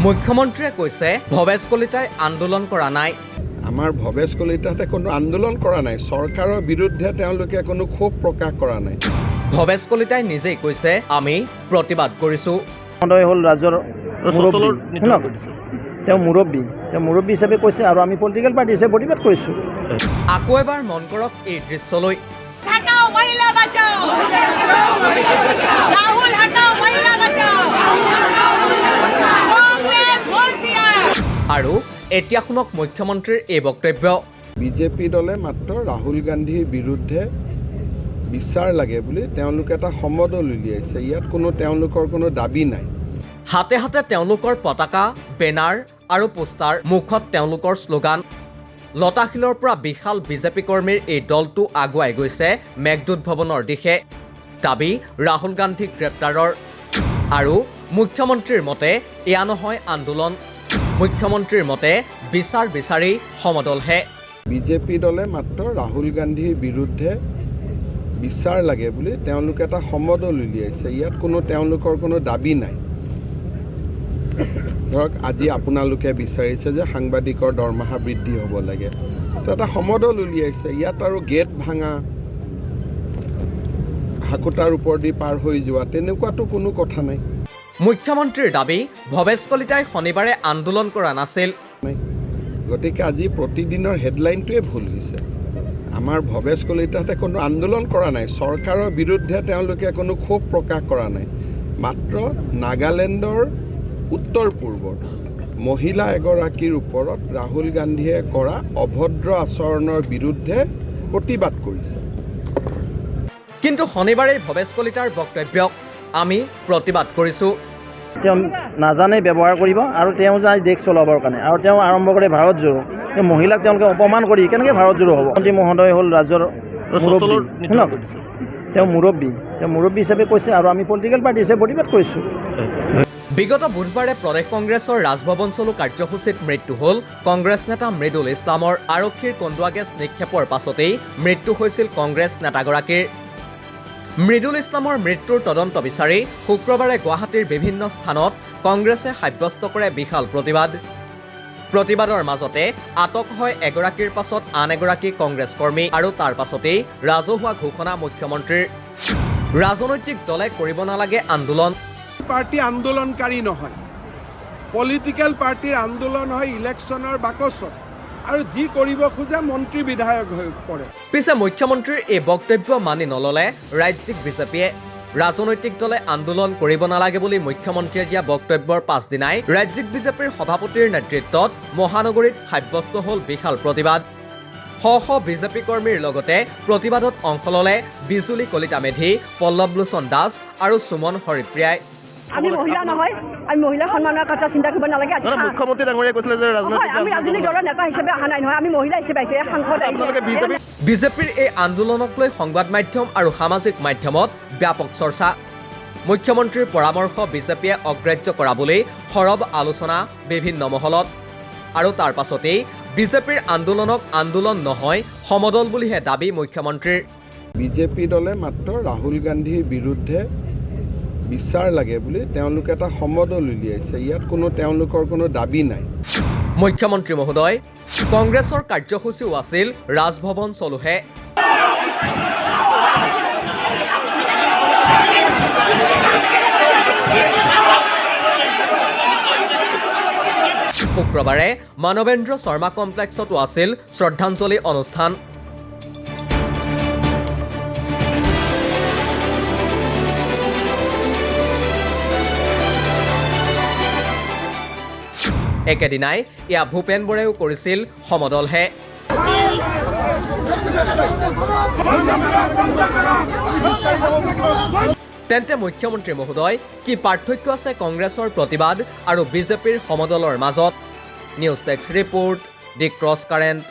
মুখ্যমন্ত্ৰীয়ে কৈছে ভৱেশ কলিতাই আন্দোলন কৰা নাই। আমাৰ ভৱেশ কলিতাহঁতে কোনো আন্দোলন কৰা নাই, চৰকাৰৰ বিৰুদ্ধে তেওঁলোকে কোনো ক্ষোভ প্ৰকাশ কৰা নাই। ভৱেশ কলিতাই নিজেই কৈছে আমি প্ৰতিবাদ কৰিছোঁ। হ'ল ৰাজ্যৰ তেওঁ মুৰব্বী হিচাপে কৈছে আৰু আমি পলিটিকেল পাৰ্টি হিচাপে প্ৰতিবাদ কৰিছোঁ। আকৌ এবাৰ মন কৰক এই দৃশ্যলৈ। আৰু এতিয়া শুনক মুখ্যমন্ত্ৰীৰ এই বক্তব্য। বিজেপি দলে মাত্ৰ ৰাহুল গান্ধীৰ বিৰুদ্ধে বিচাৰ লাগে বুলি তেওঁলোকে এটা সমদল উলিয়াইছে। ইয়াত তেওঁলোকৰ কোনো দাবী নাই। হাতে হাতে তেওঁলোকৰ পতাকা, বেনাৰ আৰু পোষ্টাৰ, মুখত তেওঁলোকৰ শ্লোগান। লতাশিলৰ পৰা বিশাল বিজেপি কৰ্মীৰ এই দলটো আগুৱাই গৈছে মেঘদূত ভৱনৰ দিশে। দাবী ৰাহুল গান্ধীক গ্ৰেপ্তাৰৰ। আৰু মুখ্যমন্ত্ৰীৰ মতে এয়া নহয় আন্দোলন। মুখ্যমন্ত্ৰীৰ মতে বিচাৰ বিচাৰি সমদলহে। বিজেপি দলে মাত্ৰ ৰাহুল গান্ধীৰ বিৰুদ্ধে বিচাৰ লাগে বুলি তেওঁলোকে এটা সমদল উলিয়াইছে। ইয়াত তেওঁলোকৰ কোনো দাবী নাই। ধৰক আজি আপোনালোকে বিচাৰিছে যে সাংবাদিকৰ দৰমহা বৃদ্ধি হ'ব লাগে, তো এটা সমদল উলিয়াইছে। ইয়াত আৰু গেট ভাঙা, হাকুটাৰ ওপৰেদি পাৰ হৈ যোৱা তেনেকুৱাতো কোনো কথা নাই। মুখ্যমন্ত্ৰীৰ দাবী ভৱেশ কলিতাই শনিবাৰে আন্দোলন কৰা নাছিল। গতিকে আজি প্ৰতিদিনৰ হেডলাইনটোৱে ভুল হৈছে। আমাৰ ভৱেশ কলিতাহঁতে কোনো আন্দোলন কৰা নাই, চৰকাৰৰ বিৰুদ্ধে তেওঁলোকে কোনো ক্ষোভ প্ৰকাশ কৰা নাই। মাত্ৰ নাগালেণ্ডৰ উত্তৰ পূৰ্বত মহিলা এগৰাকীৰ ওপৰত ৰাহুল গান্ধীয়ে কৰা অভদ্ৰ আচৰণৰ বিৰুদ্ধে প্ৰতিবাদ কৰিছে। কিন্তু শনিবাৰেই ভৱেশ কলিতাৰ বক্তব্যক আমি প্ৰতিবাদ কৰিছোঁ। তেওঁ নাজানে ব্যৱহাৰ কৰিব আৰু তেওঁ যায় দেশ চলাবৰ কাৰণে, আৰু তেওঁ আৰম্ভ কৰে ভাৰত জোৰো। মহিলাক তেওঁলোকে অপমান কৰি কেনেকৈ ভাৰত জোৰো হ'ব? মন্ত্ৰী মহোদয় হ'ল ৰাজ্যৰ তেওঁ মুৰব্বী হিচাপে কৈছে আৰু আমি পলিটিকেল পাৰ্টি হিচাপে প্ৰতিবাদ কৰিছোঁ। বিগত বুধবাৰে প্ৰদেশ কংগ্ৰেছৰ ৰাজভৱন চলো কাৰ্যসূচীত মৃত্যু হ'ল কংগ্ৰেছ নেতা মৃদুল ইছলামৰ। আৰক্ষীৰ কন্দুৱা গেছ নিক্ষেপৰ পাছতেই মৃত্যু হৈছিল কংগ্ৰেছ নেতাগৰাকীৰ। মৃদুল ইছলামৰ মৃত্যুৰ তদন্ত বিচাৰি শুক্ৰবাৰে গুৱাহাটীৰ বিভিন্ন স্থানত কংগ্ৰেছে সাব্যস্ত কৰে বিশাল প্ৰতিবাদৰ মাজতে আটক হয় এগৰাকীৰ পাছত আন এগৰাকী কংগ্ৰেছ কৰ্মী, আৰু তাৰ পাছতেই ৰাজহুৱা ঘোষণা মুখ্যমন্ত্ৰীৰ। ৰাজনৈতিক দলে কৰিব নালাগে আন্দোলন। পাৰ্টি আন্দোলনকাৰী নহয়, পলিটিকেল পাৰ্টিৰ আন্দোলন হয় ইলেকশ্যনৰ বাকচত, আৰু যি কৰিব খোজে মন্ত্ৰী বিধায়ক হৈ পৰে। পিছে মুখ্যমন্ত্ৰীৰ এই বক্তব্য মানি নললে ৰাজ্যিক বিজেপিয়ে। ৰাজনৈতিক দলে আন্দোলন কৰিব নালাগে বুলি মুখ্যমন্ত্ৰীয়ে দিয়া বক্তব্যৰ পাছদিনাই ৰাজ্যিক বিজেপিৰ সভাপতিৰ নেতৃত্বত মহানগৰীত সাব্যস্ত হ'ল বিশাল প্ৰতিবাদ। শ বিজেপি কৰ্মীৰ লগতে প্ৰতিবাদত অংশ ল'লে বিজুলী কলিতা মেধি, পল্লৱলোচন দাস আৰু সুমন হৰিপ্ৰিয়াই। আমি মহিলা নহয়, আমি মহিলা সন্মানৰ কথা চিন্তা কৰিব নালাগে। মুখ্যমন্ত্ৰী ডাঙৰীয়াই কৈছিলে যে আমি ৰাজনৈতিক দলৰ নেতা হিচাপে অহা নাই নহয়, আমি মহিলা হিচাপে আহিছে, সাংসদ আহিছে। বিজেপিৰ এই আন্দোলনক লৈ সংবাদ মাধ্যম আৰু সামাজিক মাধ্যমত ব্যাপক চৰ্চা। মুখ্যমন্ত্ৰীৰ পৰামৰ্শ বিজেপিয়ে অগ্ৰাহ্য কৰা বুলি সৰব আলোচনা বিভিন্ন মহলত। আৰু তাৰ পাছতেই বিজেপিৰ আন্দোলনক আন্দোলন নহয় সমদল বুলিহে দাবী মুখ্যমন্ত্ৰীৰ। বিজেপি দলে মাত্ৰ ৰাহুল গান্ধীৰ বিৰুদ্ধে বিচাৰ লাগে বুলি তেওঁলোকে এটা সমদল উলিয়াইছে। ইয়াত তেওঁলোকৰ কোনো দাবী নাই। মুখ্যমন্ত্ৰী মহোদয়, কংগ্ৰেছৰ কাৰ্যসূচীও আছিল ৰাজভৱন চলোহে। শুক্ৰবাৰে মানৱেন্দ্ৰ শৰ্মা কমপ্লেক্সতো আছিল শ্ৰদ্ধাঞ্জলি অনুষ্ঠান। একেদিনাই এয়া ভূপেন বৰাইও কৰিছিল সমদলহে। তেন্তে মুখ্যমন্ত্ৰী মহোদয়, কি পাৰ্থক্য আছে কংগ্ৰেছৰ প্ৰতিবাদ আৰু বিজেপিৰ সমদলৰ মাজত? নিউজ ডেস্ক ৰিপৰ্ট, দি ক্ৰছ কাৰেণ্ট।